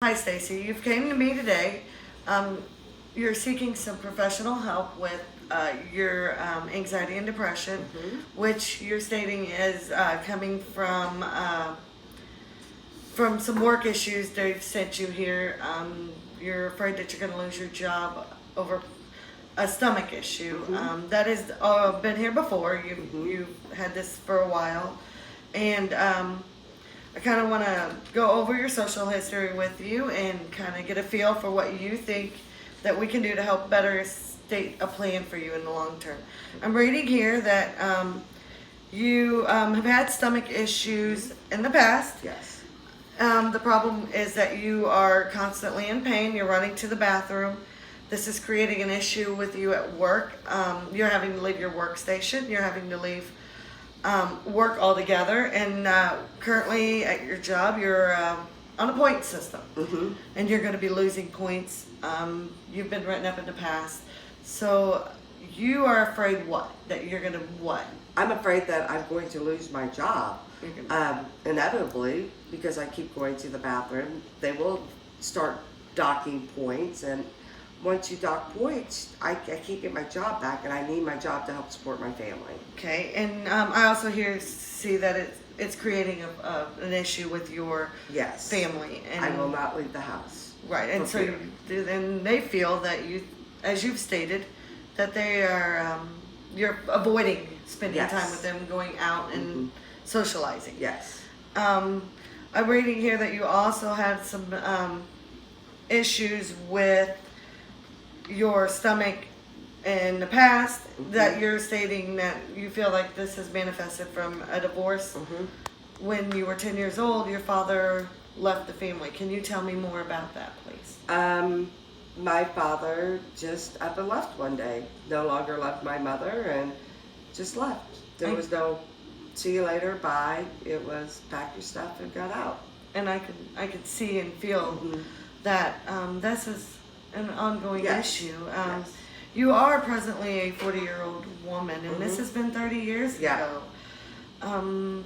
Hi, Stacy. You've came to me today. Um, you're seeking some professional help with your anxiety and depression, which you're stating is coming from some work issues they've sent you here. You're afraid that you're going to lose your job over a stomach issue. That has been here before. You've had this for a while, and I kind of want to go over your social history with you and kind of get a feel for what you think that we can do to help better state a plan for you in the long term. I'm reading here that you have had stomach issues in the past. Yes. The problem is that you are constantly in pain. You're running to the bathroom. This is creating an issue with you at work. You're having to leave your workstation. You're having to leave work altogether. And currently at your job, you're on a point system. And you're going to be losing points. You've been written up in the past. So you are afraid what? That you're going to what? I'm afraid that I'm going to lose my job. Inevitably, because I keep going to the bathroom. They will start docking points, and once you dock points, I can't get my job back, and I need my job to help support my family. Okay, and I also see that it's creating an issue with your Yes. family. And I will not leave the house. right, and so then they feel that you, as you've stated, that they are you're avoiding spending Yes. time with them, going out and socializing. Yes. I'm reading here that you also had some issues with your stomach in the past, that you're stating that you feel like this has manifested from a divorce. When you were 10 years old, your father left the family. Can you tell me more about that, please? My father just up and left one day. No longer loved my mother and just left. There was no see you later, bye. It was pack your stuff and got out. And I could see and feel that this is an ongoing Yes. issue. Yes. You are presently a 40-year-old woman, and this has been 30 years Yeah. ago.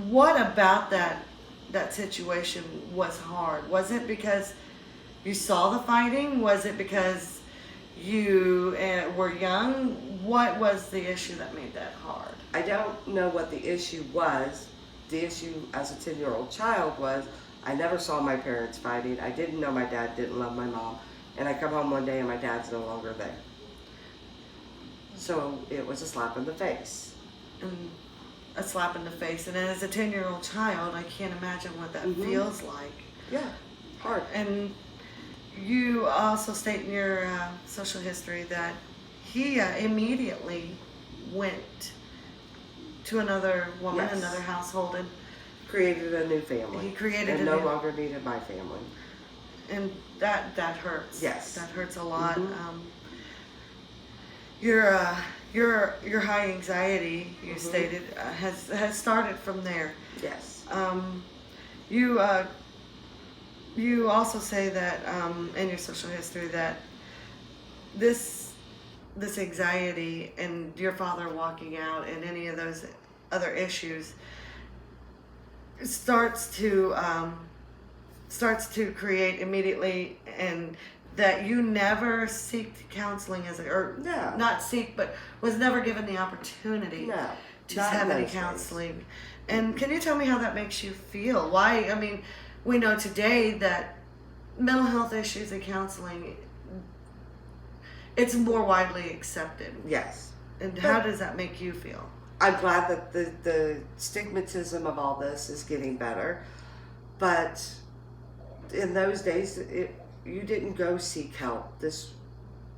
What about that situation was hard? Was it because you saw the fighting? Was it because you were young? What was the issue that made that hard? I don't know what the issue was. The issue as a 10-year-old child was I never saw my parents fighting. I didn't know my dad didn't love my mom. And I come home one day and my dad's no longer there. So it was a slap in the face. And a slap in the face. And as a 10-year-old child, I can't imagine what that feels like. Yeah, hard. And you also state in your social history that he immediately went to another woman, Yes. another household, and Created a new family. he created and a no new, longer needed my family. and that hurts. Yes. That hurts a lot. Your high anxiety, you stated, has started from there. Yes. You also say that in your social history that this anxiety and your father walking out and any of those other issues starts to create immediately, and that you never seek counseling No. not seek, but was never given the opportunity No. to not have in any those days. counseling. And can you tell me how that makes you feel? Why? I mean, we know today that mental health issues and counseling, it's more widely accepted. Yes. And how does that make you feel? I'm glad that the stigmatism of all this is getting better. But in those days, you didn't go seek help.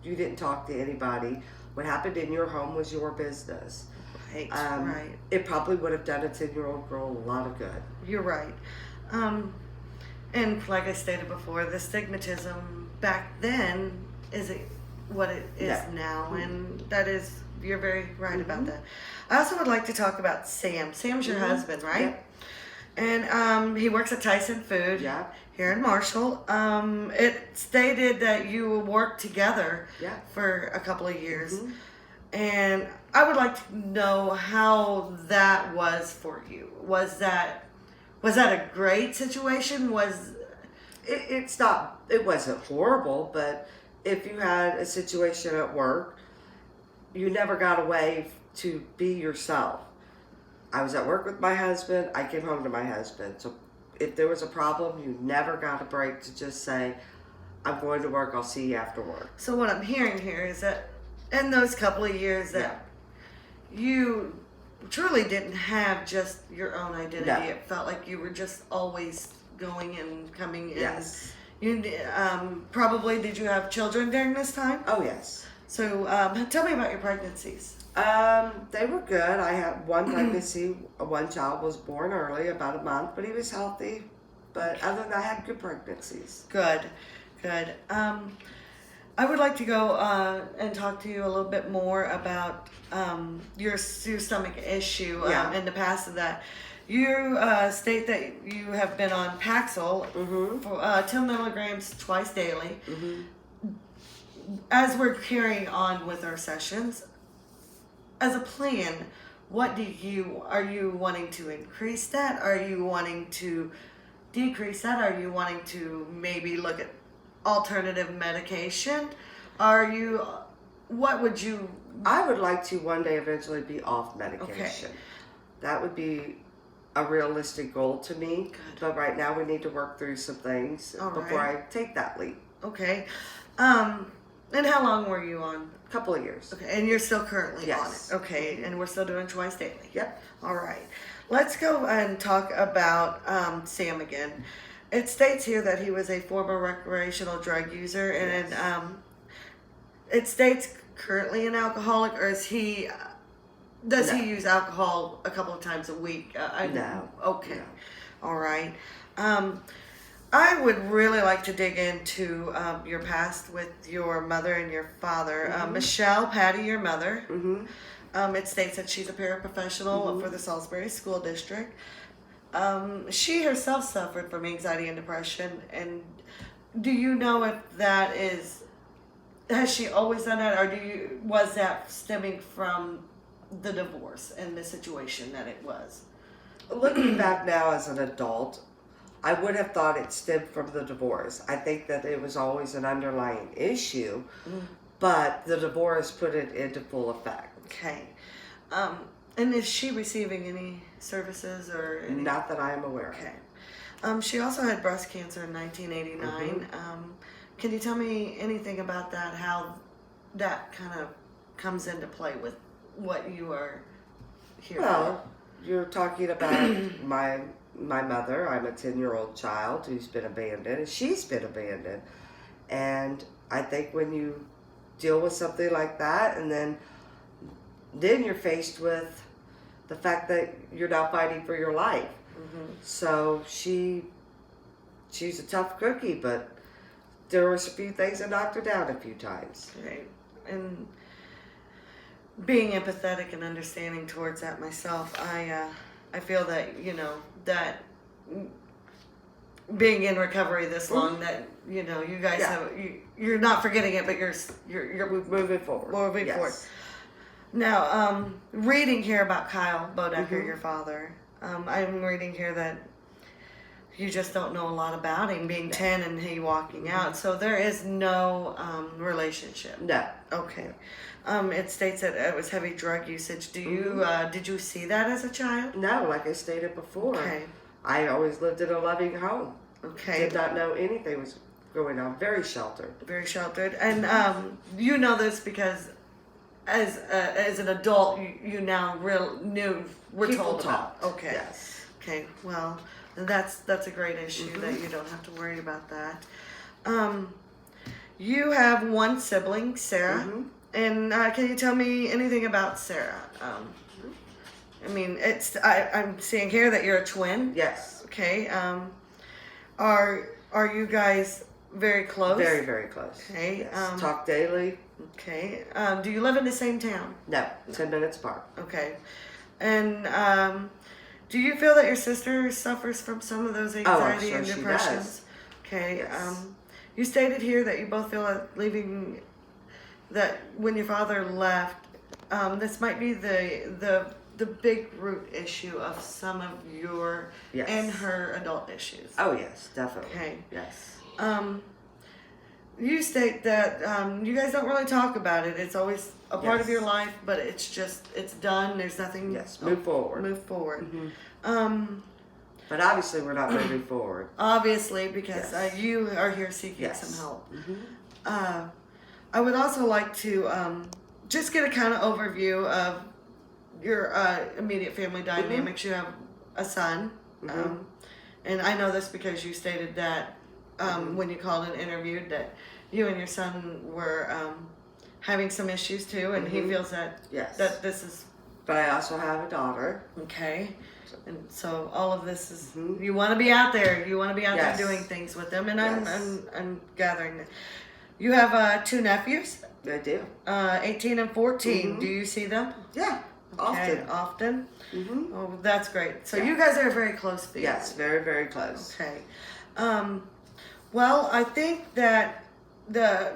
You didn't talk to anybody. What happened in your home was your business. Right, right. It probably would have done a 10-year-old girl a lot of good. You're right. And like I stated before, the stigmatism back then isn't what it is now, and you're very right about that. I also would like to talk about Sam. Sam's your husband, right? And he works at Tyson Food Yeah. here in Marshall. It stated that you worked together for a couple of years. And I would like to know how that was for you. Was that a great situation? it wasn't horrible, but if you had a situation at work, you never got away to be yourself. I was at work with my husband, I came home to my husband. So if there was a problem, you never got a break to just say, I'm going to work, I'll see you after work. So what I'm hearing here is that in those couple of years that you truly didn't have just your own identity. No. It felt like you were just always going and coming in. Yes. You probably, did you have children during this time? Oh, yes. So tell me about your pregnancies. They were good. I had one pregnancy. One child was born early, about a month, but he was healthy. But other than that, I had good pregnancies. Good. I would like to go and talk to you a little bit more about your stomach issue in the past of that. You state that you have been on Paxil for 10 milligrams twice daily. As we're carrying on with our sessions, as a plan, are you wanting to increase that? Are you wanting to decrease that? Are you wanting to maybe look at alternative medication? What would you? I would like to one day eventually be off medication. Okay. That would be a realistic goal to me. Good. But right now we need to work through some things before I take that leap. Okay. And how long were you on? A couple of years. Okay, and you're still currently Yes. on it. Okay, and we're still doing twice daily. Yep. All right. Let's go and talk about Sam again. It states here that he was a former recreational drug user, and it states currently an alcoholic, or is he? Does he use alcohol a couple of times a week? No. Okay. No. All right. I would really like to dig into your past with your mother and your father. Michelle Patty, your mother. It states that she's a paraprofessional for the Salisbury School District. She herself suffered from anxiety and depression. And do you know if that is, has she always done that, or was that stemming from the divorce and the situation that it was? Looking back now as an adult, I would have thought it stemmed from the divorce. I think that it was always an underlying issue, but the divorce put it into full effect. Okay. And is she receiving any services or any? Not that I am aware of. Okay. She also had breast cancer in 1989. Can you tell me anything about that, how that kind of comes into play with what you are here Well, you're talking about my mother. I'm a 10-year-old child who's been abandoned, and she's been abandoned. And I think when you deal with something like that, and then you're faced with the fact that you're now fighting for your life. So she's a tough cookie, but there were a few things that knocked her down a few times. Right. And being empathetic and understanding towards that myself, I feel that, that being in recovery this long, that, you guys you're not forgetting it, but you're Moving forward. moving forward. Now, reading here about Kyle Bodecker, your father, I'm reading here that you just don't know a lot about him, being 10 and he walking out. So there is no relationship. No. Okay. It states that it was heavy drug usage. Do you did you see that as a child? No, like I stated before. Okay. I always lived in a loving home. Okay. Did not know anything was going on. Very sheltered. Very sheltered. And you know this because as an adult, you now we're People told talk. about. Okay. Yes. Okay. Well, that's a great issue that you don't have to worry about that. You have one sibling, Sarah. And can you tell me anything about Sarah? I mean, I'm seeing here that you're a twin. Yes. Okay. Are you guys very close? Very, very close. Okay. Yes. Talk daily. Okay. Do you live in the same town? No. 10 minutes apart. Okay. And do you feel that your sister suffers from some of those anxiety and she depressions? does. Okay. Yes. You stated here that you both feel like that when your father left, this might be the the big root issue of some of your Yes. and her adult issues. Oh yes, definitely. Okay. Yes. You state that you guys don't really talk about it. It's always a part of Yes. your life, but it's done. There's nothing. Yes. Move forward. Move forward. But obviously, we're not moving forward. Obviously, because Yes. you are here seeking Yes. some help. Mm-hmm. I would also like to just get a kind of overview of your immediate family dynamics. You have a son, and I know this because you stated that when you called and interviewed that you and your son were having some issues too, and he feels that Yes. that this is But I also have a daughter. okay. And so all of this is you want to be out there. You want to be out Yes. there doing things with them, and Yes. I'm gathering that. You have 2 nephews, I do. 18 and 14. Do you see them? Yeah. Okay, Often. often. Mm-hmm. Oh, that's great. So Yeah. you guys are a very close family. Yes. Very, very close. Okay. Well, I think that the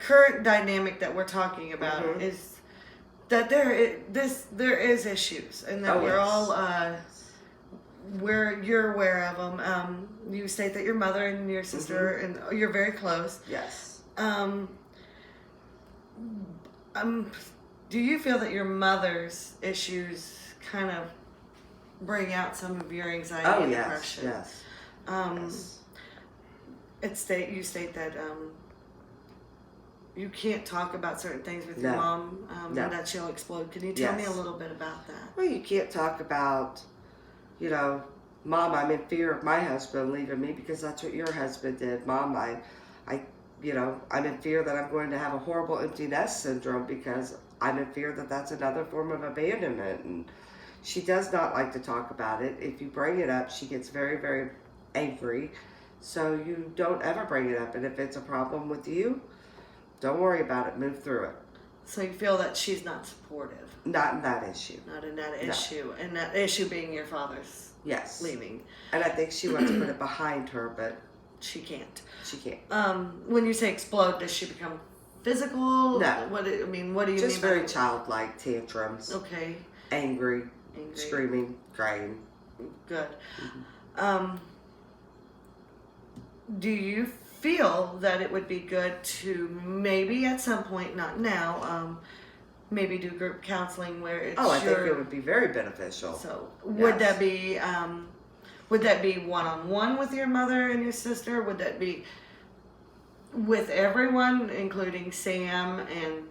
current dynamic that we're talking about is that there is issues, and that Oh, we're yes. all you're aware of them. You state that your mother and your sister and you're very close. Yes. Do you feel that your mother's issues kind of bring out some of your anxiety Oh and yes. depression? Yes. Yes. You state that you can't talk about certain things with your No. mom, No. and that she'll explode. Can you tell me Yes. a little bit about that? Well, you can't talk about, Mom, I'm in fear of my husband leaving me because that's what your husband did. Mom, I'm in fear that I'm going to have a horrible empty nest syndrome because I'm in fear that that's another form of abandonment. And she does not like to talk about it. If you bring it up, she gets very, very angry. So you don't ever bring it up. And if it's a problem with you, don't worry about it. Move through it. So you feel that she's not supportive, Not in that issue. not in that No. issue, and that issue being your father's Yes. leaving. And I think she wants to put it behind her, but She can't. she can't. When you say explode, does she become physical? No. What do you mean by Just very childlike tantrums. Okay. Angry, Angry. screaming, crying. Good. Do you feel that it would be good to maybe at some point, not now, maybe do group counseling where it's I think it would be very beneficial. So would Yes. that be one-on-one with your mother and your sister? Would that be with everyone, including Sam and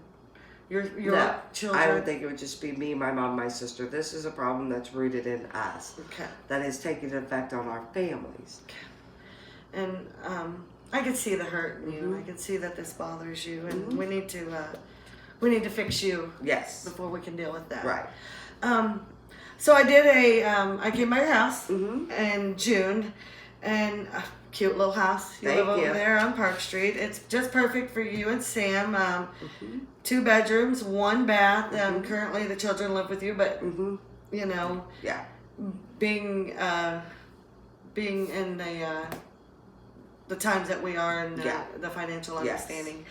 your No, children? I would think it would just be me, my mom, my sister. This is a problem that's rooted in us. Okay. That is taking an effect on our families. And I can see the hurt in you. I can see that this bothers you, and we need to fix you Yes. before we can deal with that. Right. So I did I came by your house in June, and a cute little house. You Thank live over you. there on Park Street. It's just perfect for you and Sam. 2 bedrooms, 1 bath. Currently the children live with you, but you know, Yeah. being in the times that we are in the financial Yes. understanding.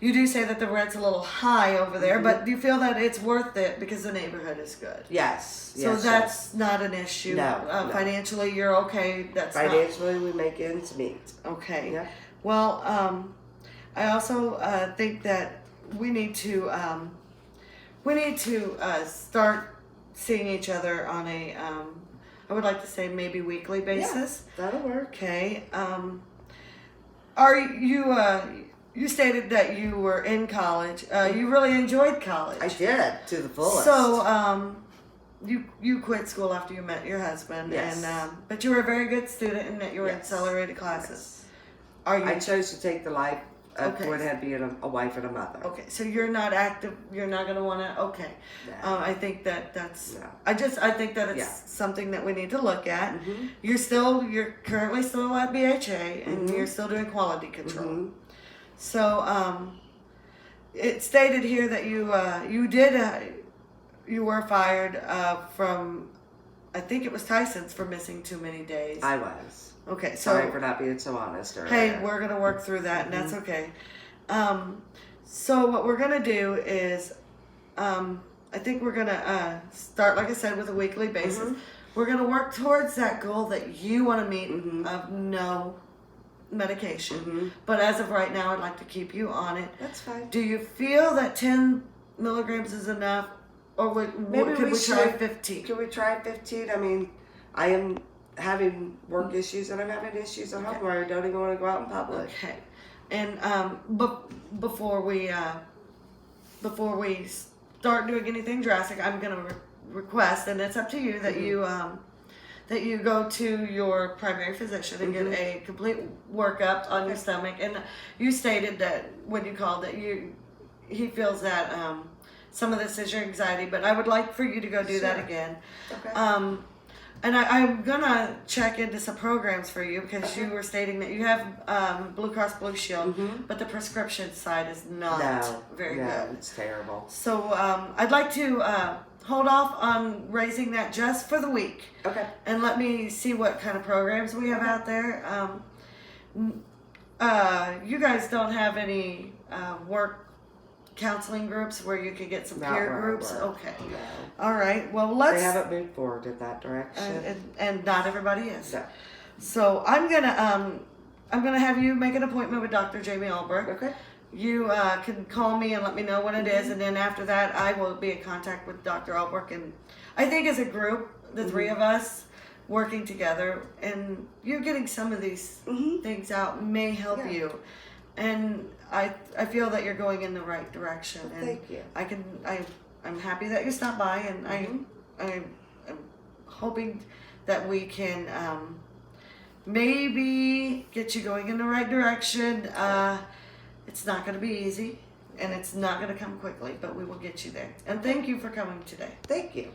You do say that the rent's a little high over there, but do you feel that it's worth it because the neighborhood is good? Yes. So Yes, that's not an issue. No, no. Financially, you're okay. That's financially, we make ends meet. not okay. Yeah. Well, I also think that we need to start seeing each other on a I would like to say maybe weekly basis. Yeah, that'll work. Okay. Are you? You stated that you were in college. You really enjoyed college. I did to the fullest. So, you quit school after you met your husband, Yes. and but you were a very good student and that you were in Yes. accelerated classes. Are you? I chose to take the life of Okay. going ahead being a wife and a mother. Okay, so you're not active. You're not gonna want to. Okay, No. I think that's. No. I think that it's Yeah. something that we need to look at. You're currently still at BHA, and you're still doing quality control. So, it stated here that you were fired from, I think it was Tyson's for missing too many days. I was. Okay, so Sorry for not being so honest earlier. hey, we're gonna work through that, and that's okay. So what we're gonna do is, I think we're gonna start, like I said, with a weekly basis. Mhm. We're gonna work towards that goal that you want to meet Mhm. of no medication. Mhm. But as of right now, I'd like to keep you on it. That's fine. Do you feel that 10 milligrams is enough, or Maybe could we we try should- 15? Can we try 15? I mean, I am having work issues and I'm having issues at home where I don't even want to go out in public. Okay, and but before we start doing anything drastic, I'm gonna request, and it's up to you, that you go to your primary physician and get a complete workup on your stomach. And you stated that when you called that he feels that some of this is your anxiety, but I would like for you to go do that Sure. again. Okay. And I'm gonna check into some programs for you, because you were stating that you have Blue Cross Blue Shield, but the prescription side is not very good. It's terrible. So I'd like to hold off on raising that just for the week, Okay. and let me see what kind of programs we have out there. You guys don't have any work counseling groups where you could get some Not peer where I groups? work. Okay. No. All right. Well, They let's. haven't moved forward in that direction. And not everybody is. No. So I'm gonna have you make an appointment with Dr. Jamie Albrecht. Okay. You can call me and let me know when it is, and then after that, I will be in contact with Dr. Albrecht. And I think as a group, the three of us working together, and you getting some of these things out may help Yeah. you. And I feel that you're going in the right direction. Well, And thank you. I'm happy that you stopped by, and I'm hoping that we can maybe get you going in the right direction. It's not going to be easy, and it's not going to come quickly, but we will get you there. And thank you for coming today. Thank you.